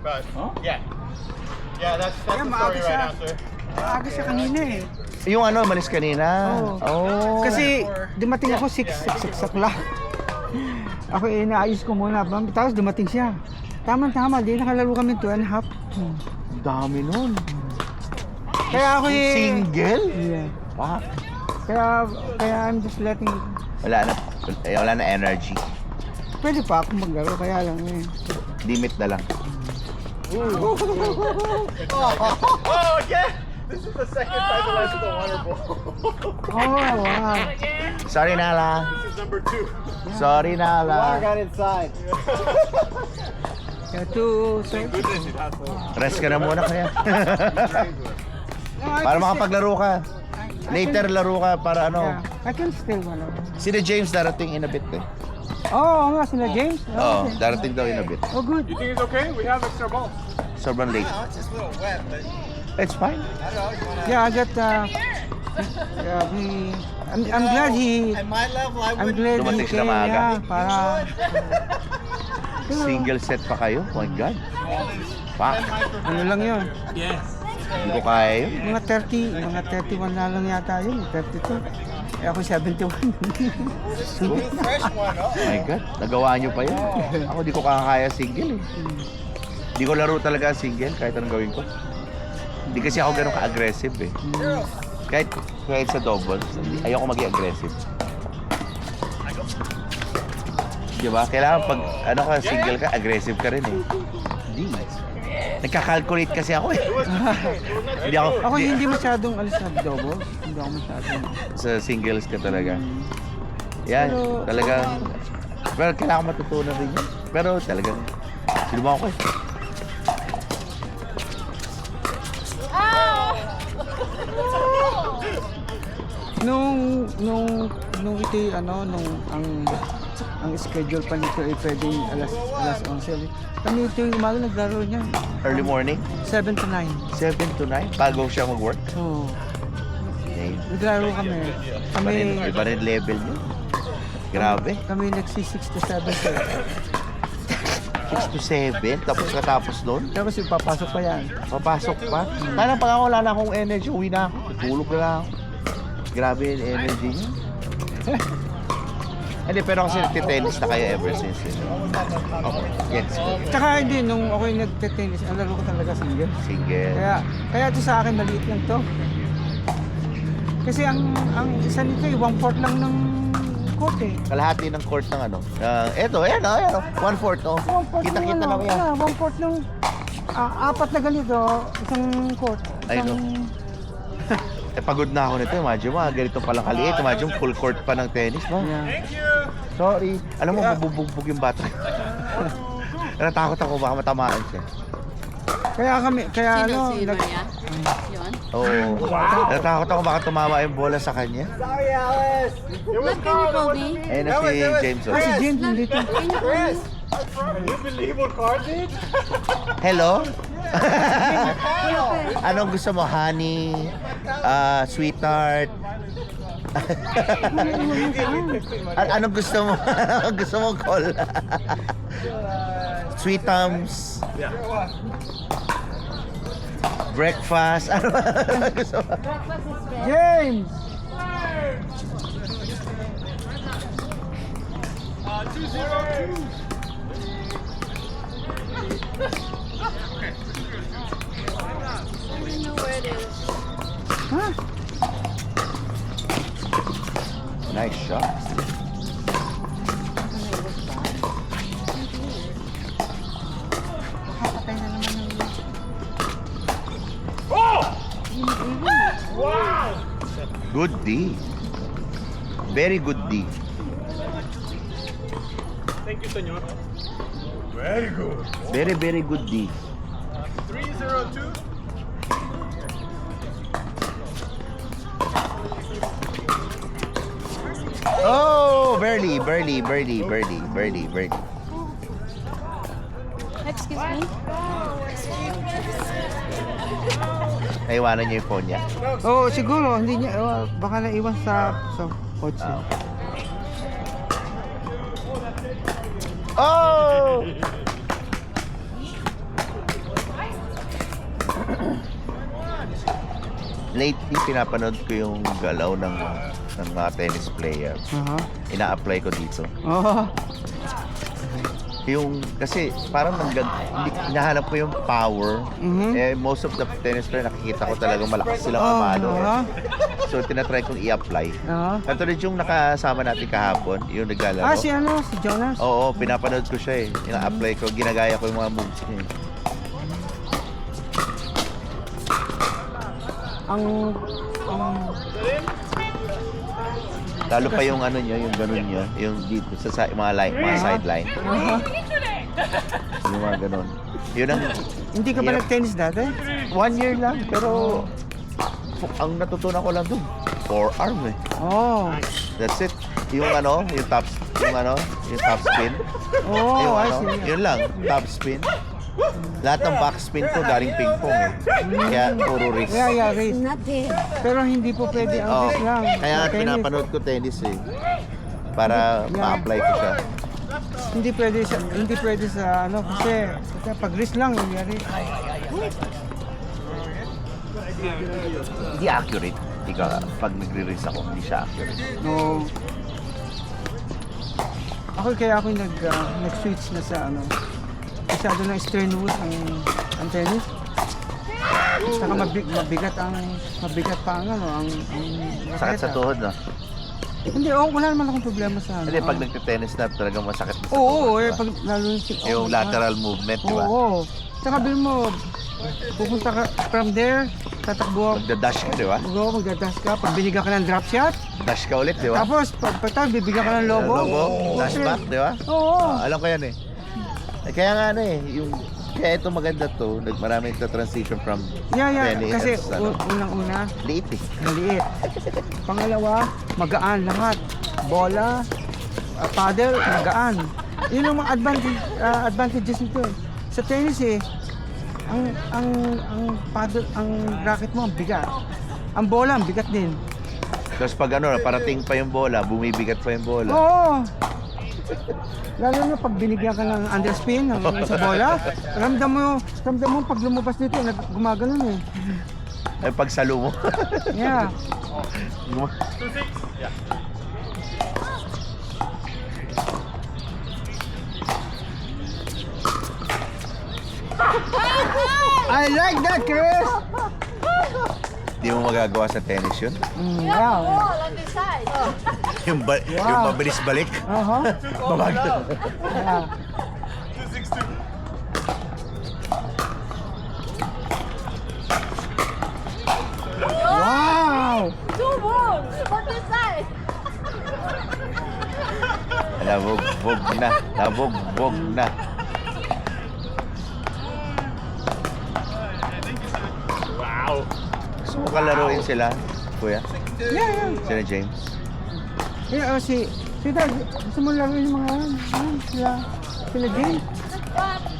but yeah. Yeah, that's the story right now, sir. Maaga siya kanina eh. Yung ano, malis kanina. Oo. Oh. Kasi dumating ako 6 o'clock. Ako inaayos ko muna. Tapos dumating siya. Tama-tama, di nakalaro kami 2.5. Dami nun. Kaya ako Single? Yeah. Pak. Kaya I'm just letting it. Wala na energy. Pwede pa ako maglaro, kaya lang eh. Limit na lang. Oh, yeah! This is the second time that I hit the water ball. Oh, wow. Sorry, Nala. This is number 2. Sorry, Nala. got inside. Kaya to, sir. Goodness, it has to. Rest ka na muna kaya. Para makapaglaro ka. Later laro ka para ano. Yeah, I can still ano. Sina James darating in a bit eh. Oo nga, sila James. Oo, Okay. darating daw in a bit. Oh, good. You think it's okay? We have extra balls. Sobrang late. It's just a little wet, but It's fine. I don't know. You wanna... Yeah, I got, I'm glad he, At my level, I I'm wouldn't. glad he Dumating sila came, maaga. yeah, para, Single set pa kayo? Oh my God. Pak. ano lang yun. Hindi ko kaya yun. Mga 31 na lang yata yun, 32. Eh ako 71. Fresh one, oh. Oh my God. Nagawa nyo pa yun. Ako di ko kakaya single eh. Di ko laro talaga single kahit anong gawin ko. Hindi kasi ako ganun ka-aggressive eh. Kahit sa doubles, ayoko maging aggressive. Diba? Kailangan pag ano ka, single ka, aggressive ka rin eh. Hindi. Nagka-calculate kasi ako eh. Hindi ako. Ako hindi masyadong alis sa doubles. Hindi ako masyadong. Sa singles ka talaga. Yan, Pero- talagang. Pero kailangan matutunan rin yun. Pero talagang, sinubukan ko eh. Nung ito ano, ang schedule pa nito ay pwedeng alas 11. Kami ito yung umaga naglaro niya. Early morning, 7 to 9. 7 to 9, bago siya mag-work. So, Okay. naglaro kami. Iba rin level niyo. Grabe. Kami nagsi 6 to 7. 6 to 7, tapos katapos nun, Tapos yung papasok pa yan. papasok pa. Parang pag ako wala na akong energy, uwi na ako. Tutulog na lang ako. Grabe yung energy niya. Hindi, pero kasi nagtitennis na kayo ever since. Okay, yes. Tsaka hindi, nung ako yung nagte-tennis, ang laro ko talaga single. Single. Kaya ito sa akin maliit lang to. Kasi ang isa nito eh, 1/4 lang ng court eh. Kalahati ng court ng ano. Eto, ayan, 1/4. Oh. 1/4 Kita-kita ng lang yan. 1/4 ng apat na ganito, isang court. Ay, no. Pagod na ako nito. Imagine mo, ganito palang kaliit. Imagine mo, full court pa ng tennis, no? Yeah. Sorry. Alam mo, mabubugbog yung bata. Natakot ako, baka matamaan siya. Kaya ano, Si Marian? Yun? Oo. Natakot ako, baka tumama yung bola sa kanya. Sorry, Alice. It was What can you call me? Ayun na si James. si James nandito. Can you call me? You believe what Carl did? Hello? Anong gusto mo? Honey? Sweetheart? Anong gusto mo? Anong gusto mo call? Sweet Tums? Breakfast? Ano gusto mo? James! 202. I don't know where it is. Ha? Nice shot. Kapatay na naman ng... Oh! Wow! Good D. Very good D. Thank you, senor. Very good. Very, very good D. 302. Oh, birdie. Excuse me? Naiwanan niya yung phone niya. Oo, siguro, hindi niya, baka naiwan sa kotse. Oh! lately pinapanood ko yung galaw ng mga tennis player. Ina-apply ko dito. Oh. Yung, kasi parang hinahanap ko yung power. Eh, most of the tennis player, nakikita ko talagang malakas silang kamalo. So, tinatry kong i-apply. Katulad yung nakasama natin kahapon, yung naglalaro. Si Jonas. Oo, pinapanood ko siya eh. Ina-apply ko, ginagaya ko yung mga moves niya. Lalo pa yung ano niya, yung ganun niya, yung dito sa mga sideline. Yung mga ganun. Yun ang... Hindi ka ba nag-tennis dati? 1 year lang, pero ang natutunan ko lang dun, forearm eh. Oh. That's it. Yung ano, yung top spin. Oh, I see. Yun lang, top spin. Lahat ng backspin ko galing ping-pong eh. Kaya puro wrist. Yeah, wrist. Pero hindi po pwede ang wrist lang. Kaya Tennis. pinapanood ko tennis eh. Para ma-apply ko siya. Hindi pwede sa ano kasi pag wrist lang nangyari. Hindi accurate. Pag nagre-wrist ako, hindi siya accurate. No. Kaya ako nag-switch na sa ano. Masyado na strenuous ang tennis. Saka mabigat pa ang Sakit sa tuhod, no? Hindi, wala naman akong problema sa ano. Hindi, pag nagte-tennis na talagang masakit na sa Oo, tuhod. pag lalo Yung lateral movement, di ba? Oo. Saka bil mo, pupunta ka from there, tatakbo. Magda-dash ka, di ba? Magdadash ka. Pag binigyan ka ng drop shot, Dash ka ulit, di ba? tapos pagtag, bibigyan ka ng lobo. Dash back, di ba? Oo. Alam ko yan eh. Kaya nga kaya ito maganda to, marami transition from tennis. Kasi unang-una, Liit eh. maliit. Pangalawa, magaan lahat. Bola, paddle, magaan. Yun ang mga advantages nito eh. Sa tennis eh, ang paddle, ang racket mo, ang bigat. Ang bola, ang bigat din. Tapos pag parating pa yung bola, bumibigat pa yung bola. Oo. Lalo na pag binigyan ka ng underspin sa bola, ramdam mo pag lumabas dito, gumagano'n eh. Ay, pag salo mo. Yeah. I like that, Chris! Di mo magagawa sa tennis yun? Yeah. Wall on the side. Yung mabilis balik. Babag. Yeah. Wow! 2 walls on the side. Nabog na. Wow. Gusto mo kalaruin sila, kuya? Yeah. Sila James? Yeah, Dad, gusto mo laruin yung mga sila James?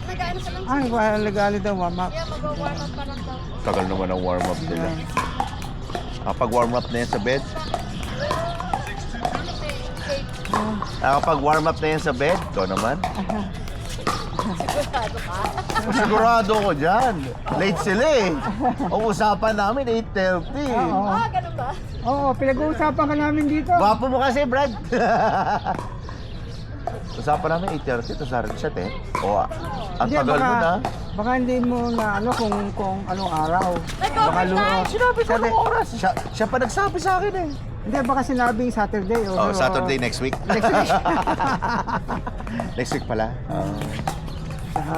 Nag-ano ka lang. Ay, lagali daw, warm up. Yeah, mag-warm up pa lang daw. Tagal naman ang warm-up nila. Kapag warm-up na yan sa bed? Kapag warm-up na yan sa bed? Ikaw naman? Sigurado ko dyan. Late sila eh. Ang usapan namin 8:30. Ganun ba? Oo, pinag-uusapan ka namin dito. Gwapo mo kasi, Brad. Usapan namin 8:30, tapos narin siya 10. O, ang Hindi, tagal mo na. Baka hindi mo na kung anong araw. Nag-overtime. Sinabi ko anong oras. Siya pa nagsabi sa akin eh. Hindi, baka sinabing Saturday. Oh, Saturday next week. Next week. Next week pala.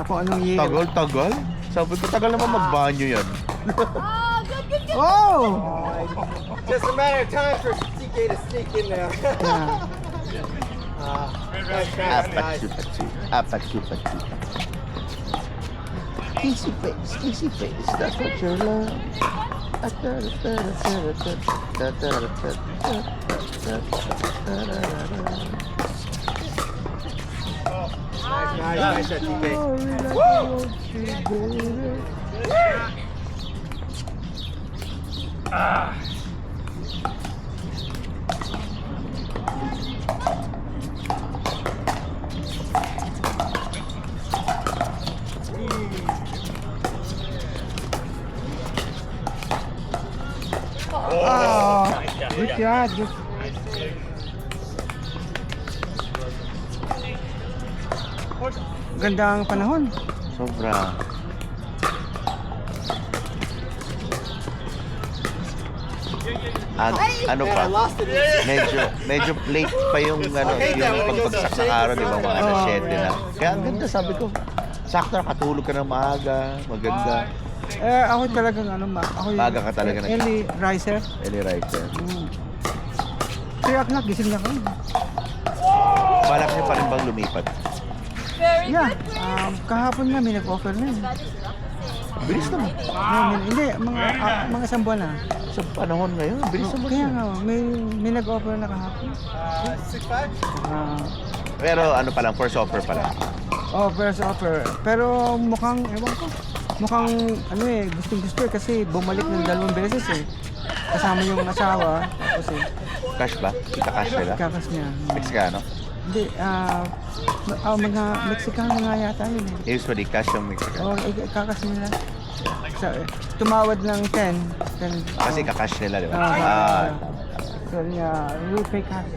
Kung anong year. Tagal. Sabi ko, tagal naman magbanyo yan. Good. Oh! Just a matter of time for TK to sneak in there. Yeah. Apachu. Easy face, that's what you're like. Nice shot, TK. Oh, good shot. Good. Ganda ang panahon. Sobra. At ano pa, medyo late pa yung pagbagsak ng araw, di ba, mga alas 7 na. Kaya ang ganda, sabi ko, sakto nakatulog ka ng maaga, maganda. Ako talagang ako yung Maaga ka talaga na. early riser. Early riser. 3 o'clock, gising na ako. Balak niyo pa rin bang lumipat? Yeah, kahapon nga may nag-offer na yun. Bilis naman. Hindi, mga isang buwan na. Sa panahon ngayon, bilis naman. Kaya nga, may nag-offer na kahapon. 6'5"? Pero ano pa lang, first offer pa lang. First offer. Pero mukhang, ewan ko, mukhang gustong-gusto kasi bumalik ng 2 beses eh. Kasama yung asawa, tapos Cash ba? Ika-cash nila? kakas niya. Mexicano? Hindi, mga Mexicano nga yata yun eh. Usually, cash yung Mexicano. Kakas nila. Tumawad ng 10. Kasi ika-cash nila, di ba? So, we'll pay cash.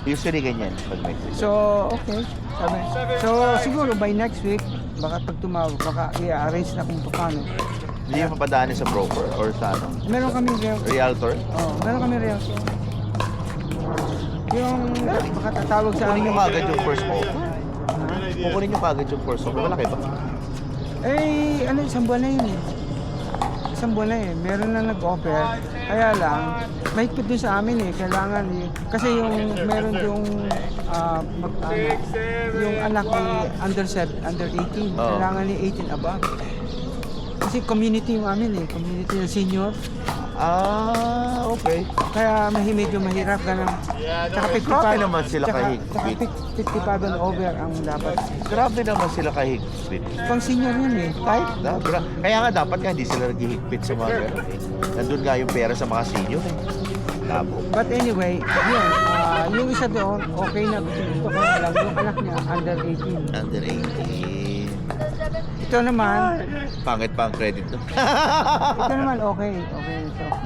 Usually ganyan pag Mexico. So, okay. Sabi. So, siguro by next week, baka pag tumawag, baka i-arrange na kung paano. Hindi yung papadaanin sa broker or sa ano? Meron kami Realtor? meron kami realtor. Yung baka tatawag sa Kukunin amin. nyo kagad yung first offer. Kukunin nyo kagad yung first offer. Malaki ba? Isang buwan na yun eh. Isang buwan na eh. Meron na nag-offer. Kaya lang, mahigpit din sa amin eh. Kailangan eh. Kasi meron yung yung anak ni under 18. Kailangan ni 18 above. Kasi community yung amin eh. Community ng senior. Okay. Kaya medyo mahirap ganun. Tsaka 55. Grabe naman sila kahigpit. 55 and over ang dapat. Grabe naman sila kahigpit. Pang senior yun eh. Kahit na. Kaya nga dapat nga hindi sila naghihigpit sa mga gano'n eh. Nandun nga yung pera sa mga senior eh. Labo. But anyway, yun, yung isa doon, okay na. Gusto ko na lang, yung anak niya, under 18. Under 18. Ito naman, Pangit pa ang credit doon. ito naman okay. So,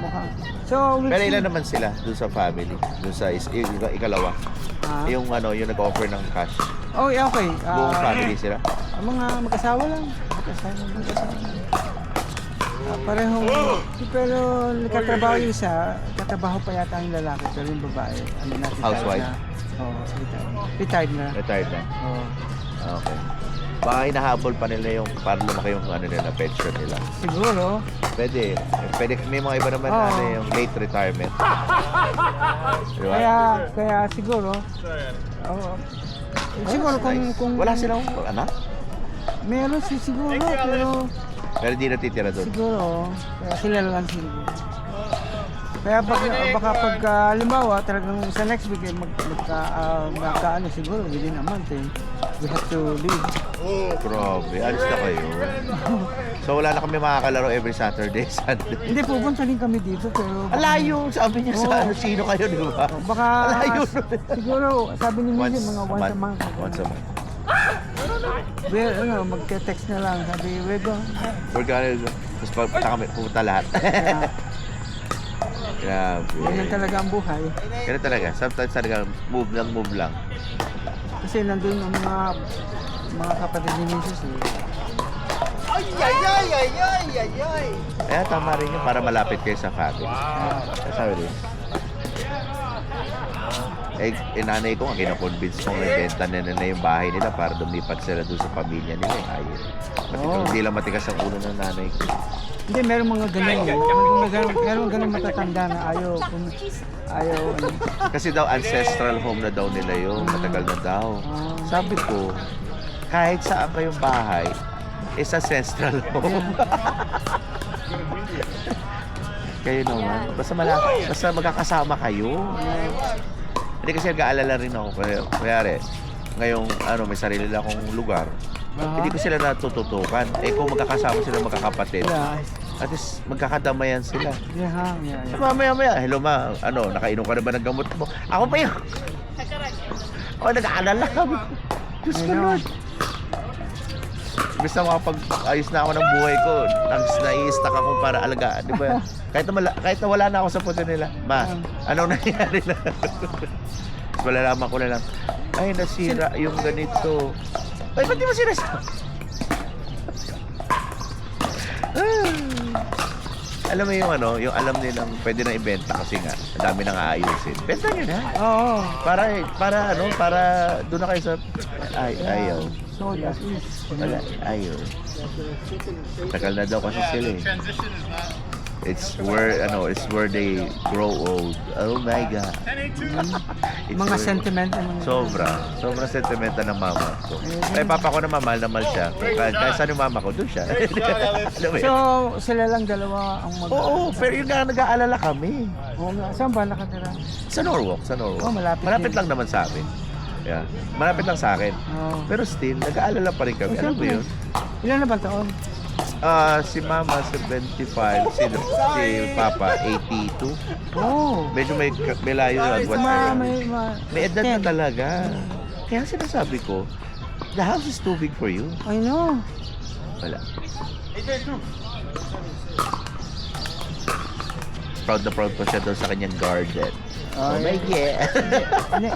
mukhang. So, we'll Pero see. ilan naman sila doon sa family? Doon sa ikalawa? Yung yung nag-offer ng cash. Oh, yeah, okay. Buong family sila? Mga mag-asawa lang. Mag-asawa. Parehong, pero nagkatrabaho yung isa, katrabaho pa yata yung lalaki, pero yung babae, retired Housewife? na. Oo, retired na. Retired na? Oo. Okay. Baka hinahabol pa nila yung para lumaki yung nila, pension nila. Siguro. Pwede. May mga iba naman yung late retirement. Diba? Kaya siguro. Siguro kung Wala silang anak? meron siguro, Pero di natitira doon. siguro, kaya sila lang siguro. Kaya baka pag halimbawa talagang sa next week magkaano siguro within a month we have to leave. Grabe, alis na kayo. So wala na kami makakalaro every Saturday, Sunday. Hindi, pupunta rin kami dito pero Alayo, sabi niya sa sino kayo, di ba? baka Alayo. siguro sabi ni Mili mga once a month. Once a month. Magte-text na lang, sabi we're going. We're gonna, tapos pupunta lahat. Grabe. Ganyan talaga ang buhay. Ganun talaga. Sometimes talaga move lang. Kasi nandun ang mga kapatid ni Mrs. eh. Kaya tama rin yun para malapit kayo sa family. Sabi rin. Nanay ko nga kinakonvince ko ibenta nila yung bahay nila para lumipat sila doon sa pamilya nila. Ayun. Hindi lang matigas ang ulo ng nanay ko. Hindi, meron mga ganun. Meron ganun matatanda na ayaw. Kasi daw ancestral home na daw nila yun. Matagal na daw. Sabi ko, kahit saan kayong bahay, is ancestral home. Kayo naman. Basta magkakasama kayo. Hindi kasi nag-aalala rin ako. Kaya ngayong may sarili lang akong lugar. Hindi ko sila natututukan. Kung magkakasama sila magkakapatid. At least magkakadamayan sila. Yeah. Mamaya, hello ma, nakainom ka na ba ng gamot mo? Ako pa yun. Ako nag-aalala. Diyos ko Lord. Imbes na makapag-ayos na ako ng buhay ko, nai-stuck ako para alagaan, di ba? Kahit na wala na ako sa puto nila, ma, anong nangyari na? Malalaman ko na lang, ay, nasira yung ganito. Ay, ba't di mo sinasabi? Alam mo yung ano, yung alam nilang pwede na ibenta kasi nga, ang dami nang aayusin. Benta nyo na. Oo. Para doon na kayo sa, ayaw. So, that is. Wala, ayaw. Tagal na daw kasi sila eh. Transition is not. It's where they grow old. Oh my God. 1082. Mga sentiment. Sobrang sentimental ng mama ko. Kaya papa ko na mahal siya. Kaya saan yung mama ko, doon siya. Alam mo yun? So, sila lang dalawa ang Oo, pero yun nga nag-aalala kami. Oo nga. Saan ba nakatira? Sa Norwalk. Oh, malapit Lang naman sa amin. Yeah. Malapit lang sa akin. Oo. Pero still, nag-aalala pa rin kami. Alam mo yun? Ilan na ba taon? Si Mama 75, si Papa 82. Oh. Medyo may layo ang may edad na 10. talaga. Kaya sinasabi ko, the house is too big for you. I know. Wala. Proud na proud ko siya doon sa kanyang garden. Oh my God.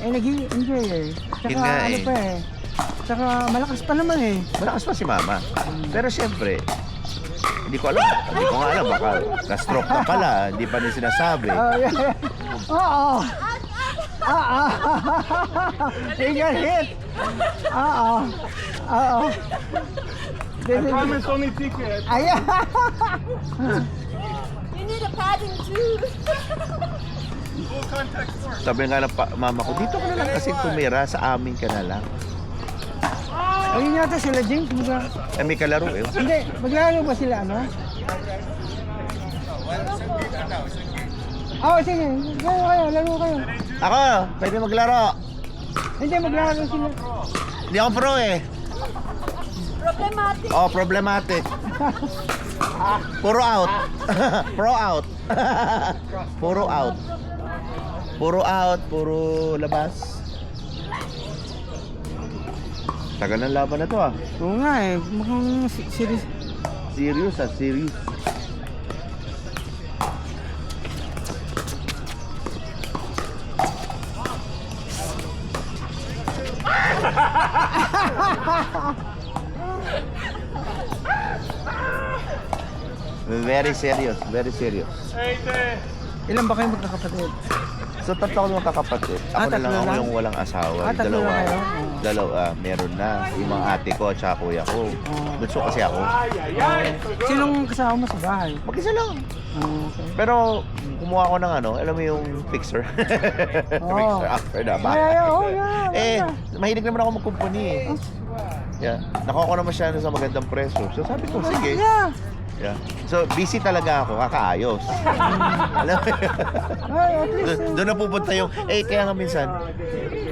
Nag-enjoy eh. Tsaka Yun nga ano eh. pa eh. Tsaka malakas pa naman eh. Malakas pa si Mama. Pero siyempre, hindi ko nga alam, baka na-stroke ka pala, hindi pa niya sinasabi. Oh, yeah. Oo. You got hit. Oo. I promise only secret. Ayan. You need a padding too. Full contact sport. Sabi nga ng mama ko, dito ka na lang kasi tumira, sa amin ka na lang. Ayun yata sila James. May kalaro eh. Hindi, maglaro ba sila ano? Oo, sige. Laro kayo. Ako, pwede maglaro. Hindi, maglaro sila. Hindi ako pro eh. Problematic. Oh, problematic. Puro out. Pro out. Puro out. Puro labas. Tagal ng laban na to ah. Oo nga eh. Mukhang serious. Serious. Very serious. Hey, there. Ilan ba kayo magkakapatid? So, tatlo ako mga kakapatid. Ako na tatlo lang ako lang? yung walang asawa. Tatlo lang kayo? Dalawa, meron na. Yung mga ate ko at saka kuya ko. Bunso kasi ako. Sinong kasama mo sa bahay? Mag-isa lang. Okay. Pero, kumuha ko ng alam mo yung fixer. Fixer after na bahay. Yeah. Mahilig naman ako mag-company eh. Yeah. Nakuha ko naman siya sa magandang presyo. So, sabi ko, sige. Yeah. So, busy talaga ako, kakaayos. Alam mo yun? At least. Doon na pupunta yung, kaya nga minsan,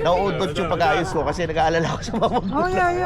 nauudot yung pag-aayos ko kasi nag-aalala ko sa mga Oh, yeah.